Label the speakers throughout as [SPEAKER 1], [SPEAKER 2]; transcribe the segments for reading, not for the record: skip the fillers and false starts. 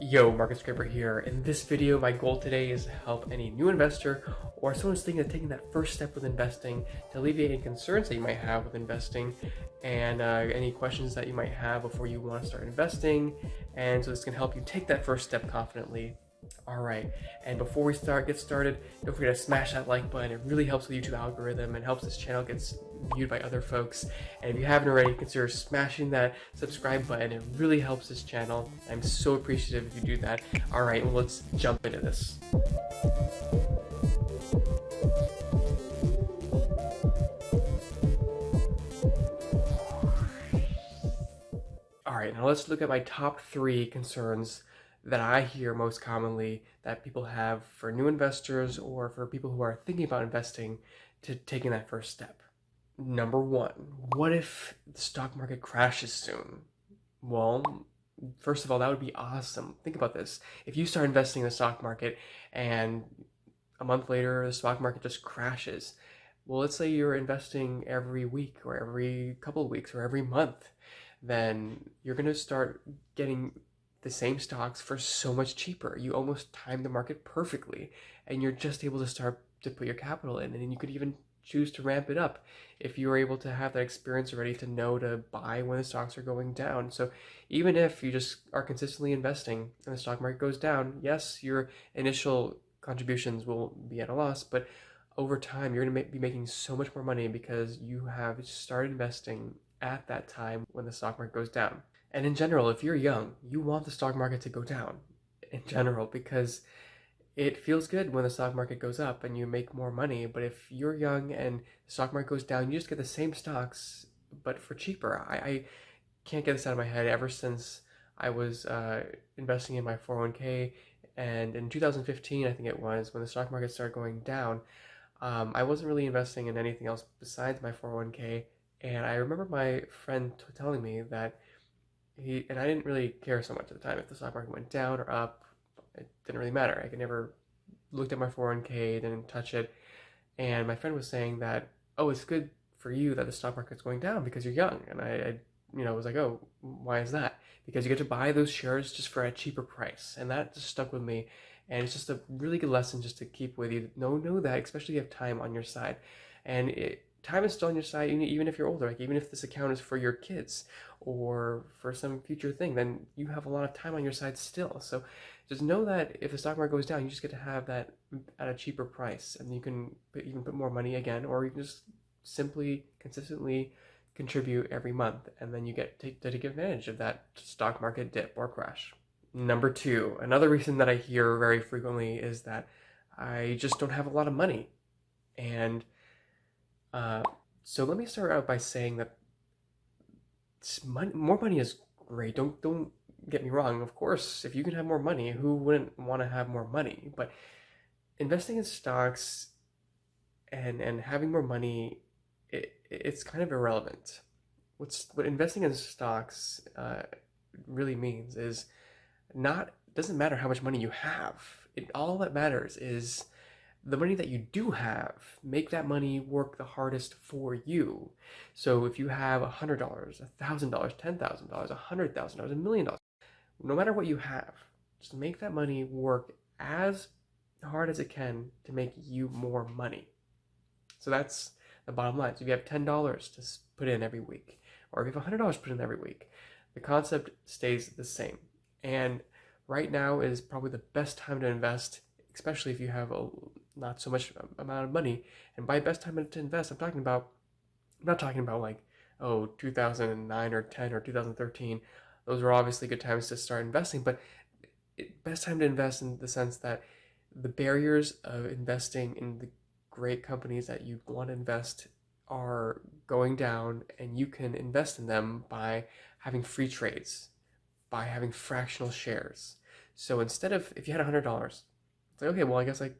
[SPEAKER 1] Yo, Market Scraper here. In this video, my goal today is to help any new investor or someone who's thinking of taking that first step with investing to alleviate any concerns that you might have with investing and any questions that you might have before you want to start investing. And so this can help you take that first step confidently. All right, and before we get started, don't forget to smash that like button. It really helps with YouTube algorithm and helps this channel get viewed by other folks. And if you haven't already, consider smashing that subscribe button. It really helps this channel. I'm so appreciative if you do that. All right, well, let's jump into this. All right, now let's look at my top 3 concerns that I hear most commonly that people have for new investors or for people who are thinking about investing to taking that first step. Number 1, what if the stock market crashes soon? Well, first of all, that would be awesome. Think about this. If you start investing in the stock market and a month later the stock market just crashes, well, let's say you're investing every week or every couple of weeks or every month, then you're going to start getting the same stocks for so much cheaper. You almost time the market perfectly, and you're just able to start to put your capital in, and then you could even choose to ramp it up if you were able to have that experience already to know to buy when the stocks are going down. So even if you just are consistently investing and the stock market goes down, yes, your initial contributions will be at a loss, but over time you're going to be making so much more money because you have started investing at that time when the stock market goes down. And in general, if you're young, you want the stock market to go down in general because it feels good when the stock market goes up and you make more money. But if you're young and the stock market goes down, you just get the same stocks, but for cheaper. I can't get this out of my head. Ever since I was investing in my 401k, and in 2015, I think it was, when the stock market started going down, I wasn't really investing in anything else besides my 401k. And I remember my friend telling me that and I didn't really care so much at the time if the stock market went down or up. It didn't really matter. I could never looked at my 401k, didn't touch it. And my friend was saying that, oh, it's good for you that the stock market's going down because you're young. And I was like, oh, why is that? Because you get to buy those shares just for a cheaper price. And that just stuck with me. And it's just a really good lesson just to keep with you. Know that, especially if you have time on your side. And time is still on your side, even if you're older. Like, even if this account is for your kids or for some future thing, then you have a lot of time on your side still. So just know that if the stock market goes down, you just get to have that at a cheaper price, and you can put more money again, or you can just simply consistently contribute every month, and then you get to take advantage of that stock market dip or crash. Number 2, another reason that I hear very frequently is that I just don't have a lot of money. And so let me start out by saying that more money is great. Don't get me wrong. Of course, if you can have more money, who wouldn't want to have more money? But investing in stocks and having more money, it's kind of irrelevant. What investing in stocks really means is doesn't matter how much money you have. All that matters is the money that you do have. Make that money work the hardest for you. So if you have $100, $1,000, $10,000, $100,000, $1,000,000, no matter what you have, just make that money work as hard as it can to make you more money. So that's the bottom line. So if you have $10 to put in every week, or if you have $100 to put in every week, the concept stays the same. And right now is probably the best time to invest, especially if you have not so much amount of money. And by best time to invest, I'm not talking about like, 2009 or 10 or 2013. Those are obviously good times to start investing, but best time to invest in the sense that the barriers of investing in the great companies that you want to invest are going down, and you can invest in them by having free trades, by having fractional shares. So instead of, if you had $100, it's like, okay, well, I guess I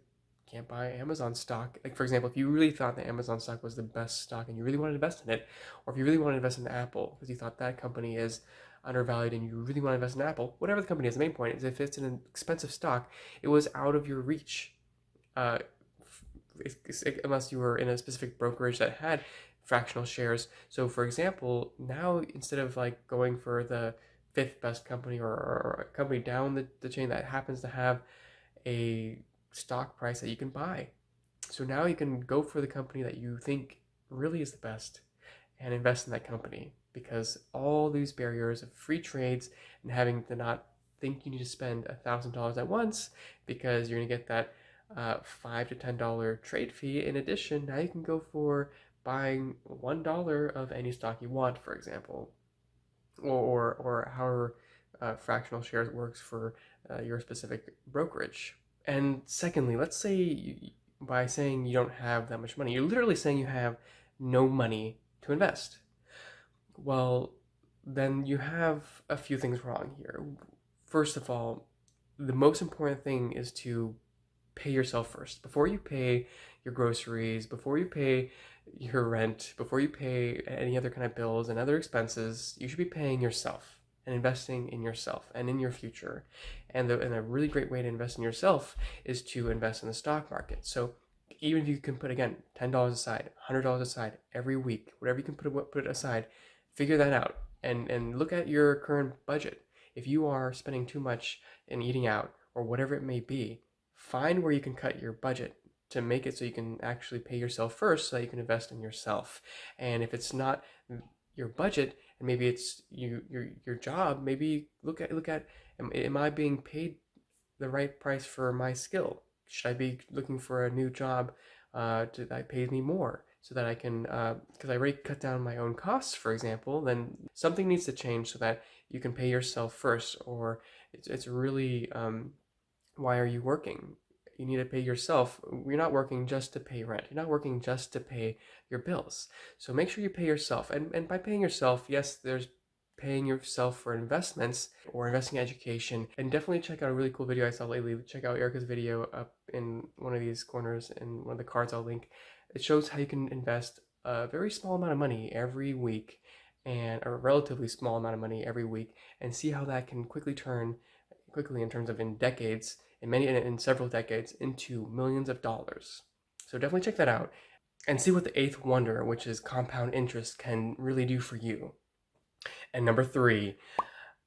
[SPEAKER 1] can't buy Amazon stock. Like, for example, if you really thought that Amazon stock was the best stock and you really wanted to invest in it, or if you really want to invest in Apple because you thought that company is undervalued and you really want to invest in Apple, whatever the company is, the main point is if it's an expensive stock, it was out of your reach. Unless you were in a specific brokerage that had fractional shares. So for example, now instead of like going for the fifth best company, or a company down the chain that happens to have a stock price that you can buy. So now you can go for the company that you think really is the best and invest in that company, because all these barriers of free trades and having to not think you need to spend $1,000 at once because you're going to get that $5 to $10 trade fee. In addition, now you can go for buying $1 of any stock you want, for example, or however fractional shares works for your specific brokerage. And secondly, let's say by saying you don't have that much money, you're literally saying you have no money to invest. Well, then you have a few things wrong here. First of all, the most important thing is to pay yourself first. Before you pay your groceries, before you pay your rent, before you pay any other kind of bills and other expenses, you should be paying yourself and investing in yourself and in your future. And a really great way to invest in yourself is to invest in the stock market. So even if you can put, again, $10 aside, $100 aside every week, whatever you can put aside, figure that out and look at your current budget. If you are spending too much in eating out or whatever it may be, find where you can cut your budget to make it so you can actually pay yourself first so that you can invest in yourself. And if it's not your budget and maybe it's your job, maybe look at am I being paid the right price for my skill? Should I be looking for a new job that pays me more so that I can, because I already cut down my own costs, for example, then something needs to change so that you can pay yourself first. Or it's really, why are you working? You need to pay yourself. You're not working just to pay rent. You're not working just to pay your bills. So make sure you pay yourself. And by paying yourself, yes, there's paying yourself for investments or investing in education. And definitely check out a really cool video I saw lately. Check out Erica's video up in one of these corners in one of the cards I'll link. It shows how you can invest a very small amount of money every week, and a relatively small amount of money every week, and see how that can quickly in terms of in decades, in several decades, into millions of dollars. So definitely check that out and see what the eighth wonder, which is compound interest, can really do for you. And number 3,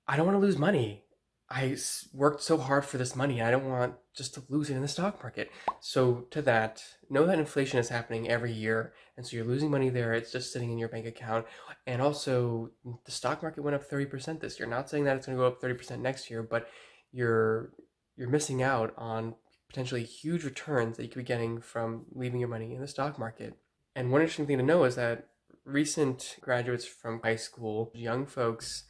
[SPEAKER 1] I don't want to lose money. I worked so hard for this money. I don't want just to lose it in the stock market. So to that, know that inflation is happening every year. And so you're losing money there. It's just sitting in your bank account. And also the stock market went up 30% this year. Not saying that it's going to go up 30% next year, but you're missing out on potentially huge returns that you could be getting from leaving your money in the stock market. And one interesting thing to know is that recent graduates from high school, young folks,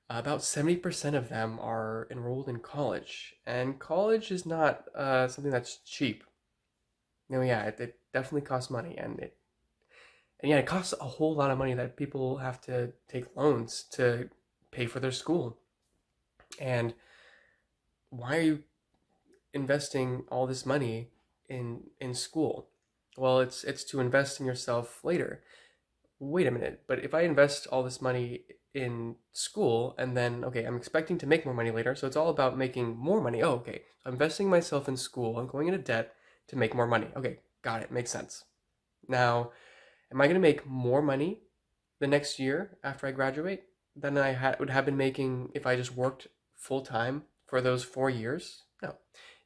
[SPEAKER 1] about 70% of them are enrolled in college. And college is not something that's cheap. No, yeah, it definitely costs money. And it costs a whole lot of money that people have to take loans to pay for their school. And why are you investing all this money in school? Well, it's to invest in yourself later. Wait a minute, but if I invest all this money in school and then, okay, I'm expecting to make more money later, so it's all about making more money. Oh, okay, so I'm investing myself in school, I'm going into debt to make more money. Okay, got it, makes sense. Now, am I going to make more money the next year after I graduate than I would have been making if I just worked full time for those 4 years? No,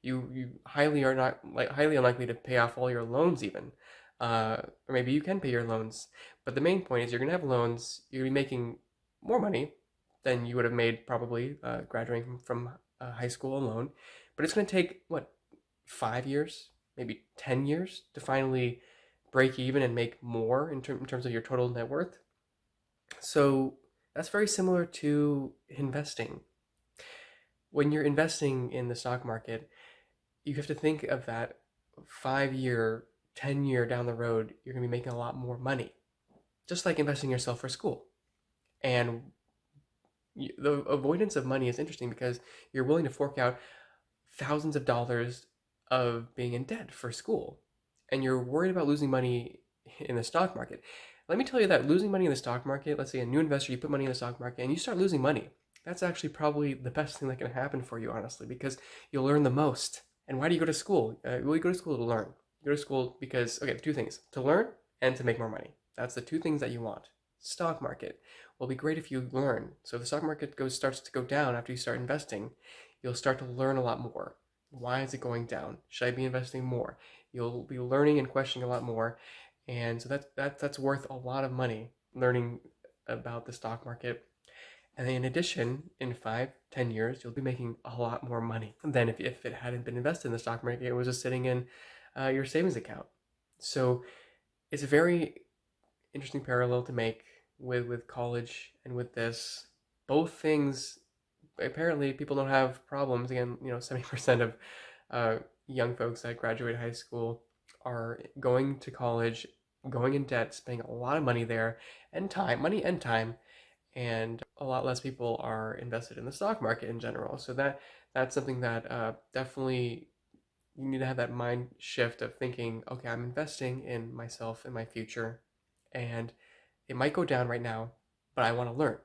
[SPEAKER 1] you highly unlikely to pay off all your loans even. Or maybe you can pay your loans. But the main point is you're going to have loans, you're going to be making more money than you would have made probably graduating from high school alone. But it's going to take, 5 years, maybe 10 years to finally break even and make more in terms of your total net worth. So that's very similar to investing. When you're investing in the stock market, you have to think of that 5-year, 10-year down the road, you're going to be making a lot more money. Just like investing yourself for school. And the avoidance of money is interesting because you're willing to fork out thousands of dollars of being in debt for school. And you're worried about losing money in the stock market. Let me tell you that losing money in the stock market, let's say a new investor, you put money in the stock market and you start losing money. That's actually probably the best thing that can happen for you, honestly, because you'll learn the most. And why do you go to school? Well, you go to school to learn. You go to school because, okay, 2 things: to learn and to make more money. That's the 2 things that you want. Stock market. Well, it'll be great if you learn. So if the stock market starts to go down after you start investing, you'll start to learn a lot more. Why is it going down? Should I be investing more? You'll be learning and questioning a lot more, and so that's worth a lot of money learning about the stock market. And then in addition, in 5, 10 years, you'll be making a lot more money than if it hadn't been invested in the stock market. It was just sitting in your savings account. So it's a very interesting parallel to make with college and with this. Both things, apparently, people don't have problems. Again, 70% of young folks that graduate high school are going to college, going in debt, spending a lot of money there, and time, and a lot less people are invested in the stock market in general. So that's something that definitely you need to have that mind shift of thinking, okay, I'm investing in myself and my future, and it might go down right now, but I want to learn.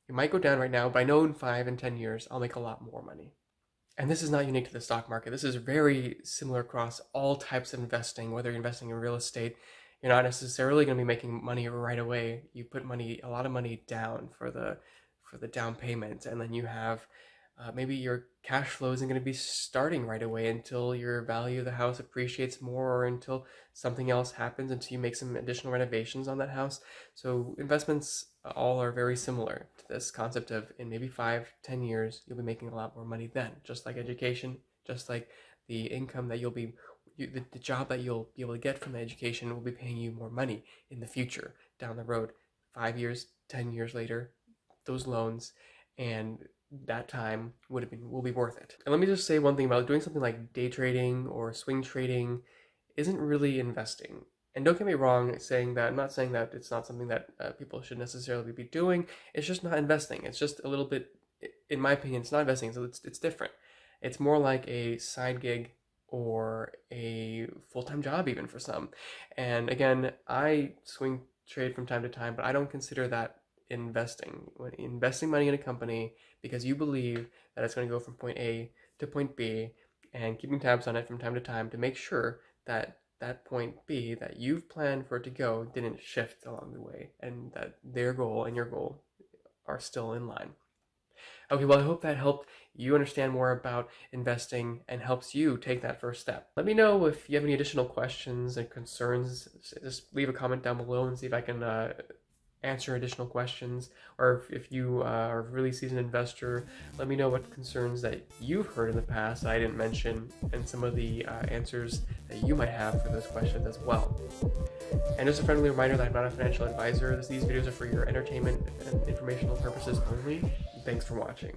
[SPEAKER 1] It might go down right now, but I know in 5 and 10 years I'll make a lot more money. And this is not unique to the stock market. This is very similar across all types of investing, whether you're investing in real estate. You're not necessarily going to be making money right away. You put a lot of money down for the down payment, and then you have maybe your cash flow isn't going to be starting right away until your value of the house appreciates more, or until something else happens, until you make some additional renovations on that house. So investments all are very similar to this concept of, in maybe 5, 10 years, you'll be making a lot more money then. Just like education, just like the income that the job that you'll be able to get from the education will be paying you more money in the future, down the road, 5 years, 10 years later, those loans and that time will be worth it. And let me just say one thing about doing something like day trading or swing trading isn't really investing. And don't get me wrong, I'm not saying that it's not something that people should necessarily be doing. It's just not investing. It's just a little bit, in my opinion, it's not investing. So it's different. It's more like a side gig or a full-time job even for some. And again, I swing trade from time to time, but I don't consider that investing. When investing money in a company because you believe that it's going to go from point A to point B, and keeping tabs on it from time to time to make sure that that point B that you've planned for it to go didn't shift along the way, and that their goal and your goal are still in line. Okay, well, I hope that helped you understand more about investing and helps you take that first step. Let me know if you have any additional questions and concerns. Just leave a comment down below and see if I can answer additional questions. Or if you are a really seasoned investor, let me know what concerns that you've heard in the past that I didn't mention, and some of the answers that you might have for those questions as well. And just a friendly reminder that I'm not a financial advisor. These videos are for your entertainment and informational purposes only. Thanks for watching.